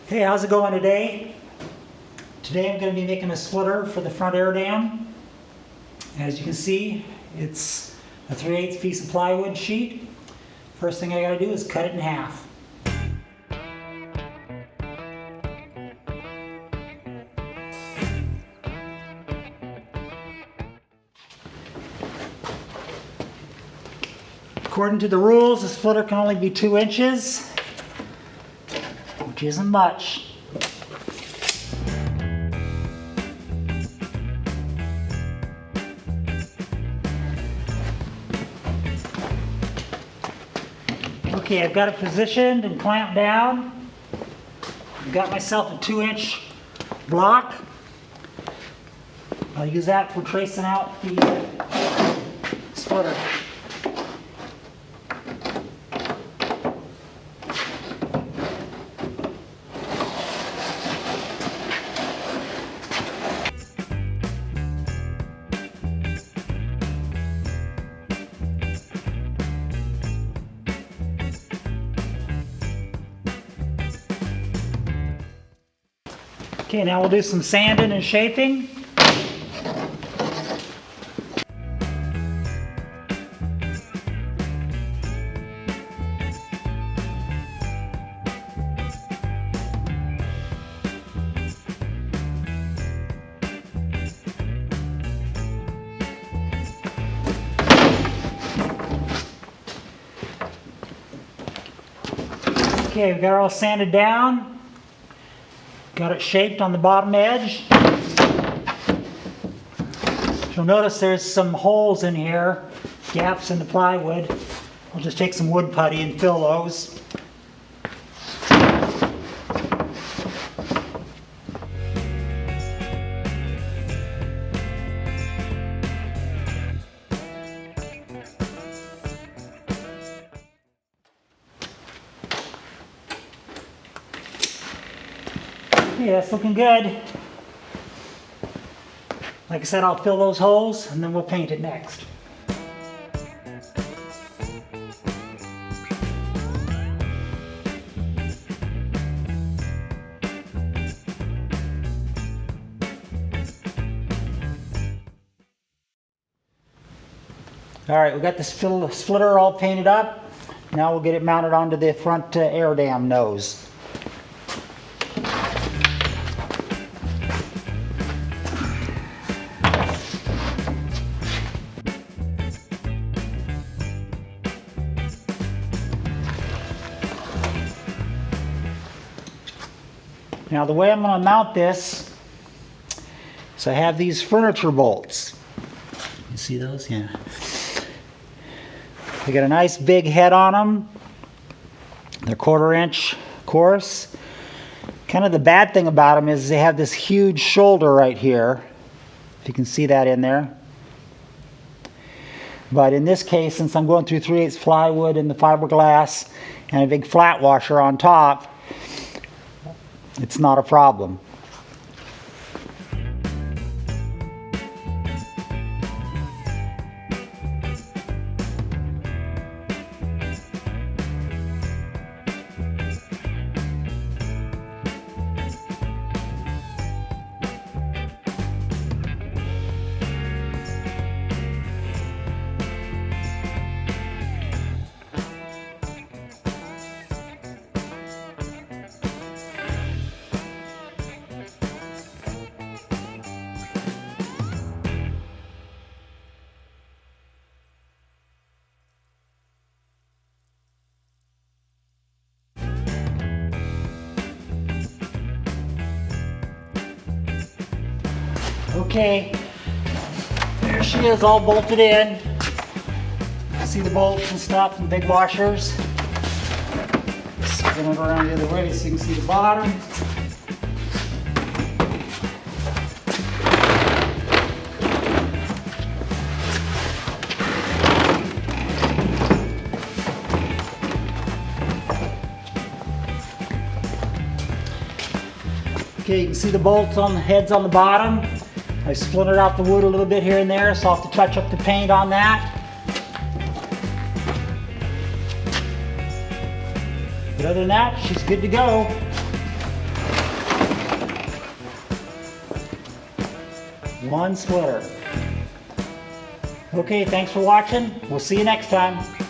Hey, how's it going today? Today I'm going to be making a splitter for the front air dam. As you can see, it's a 3/8 piece of plywood sheet. First thing I got to do is cut it in half. According to the rules, the splitter can only be 2 inches, which isn't much. Okay, I've got it positioned and clamped down. I've got myself a 2-inch block. I'll use that for tracing out the splitter. Okay, now we'll do some sanding and shaping. Okay, we've got it all sanded down. Got it shaped on the bottom edge. You'll notice there's some holes in here, gaps in the plywood. I'll just take some wood putty and fill those. Okay, that's looking good. Like I said, I'll fill those holes and then we'll paint it next. All right, we got the splitter all painted up. Now we'll get it mounted onto the front air dam nose. Now the way I'm going to mount this is I have these furniture bolts. You see those? Yeah. They got a nice big head on them. They're 1/4 inch coarse. Kind of the bad thing about them is they have this huge shoulder right here. If you can see that in there. But in this case, since I'm going through 3/8 plywood and the fiberglass and a big flat washer on top, it's not a problem. Okay, there she is, all bolted in. See the bolts and stuff and big washers. Spin it around the other way so you can see the bottom. Okay, you can see the bolts on the heads on the bottom. I splintered out the wood a little bit here and there, so I'll have to touch up the paint on that. But other than that, she's good to go. One splitter. Okay, thanks for watching. We'll see you next time.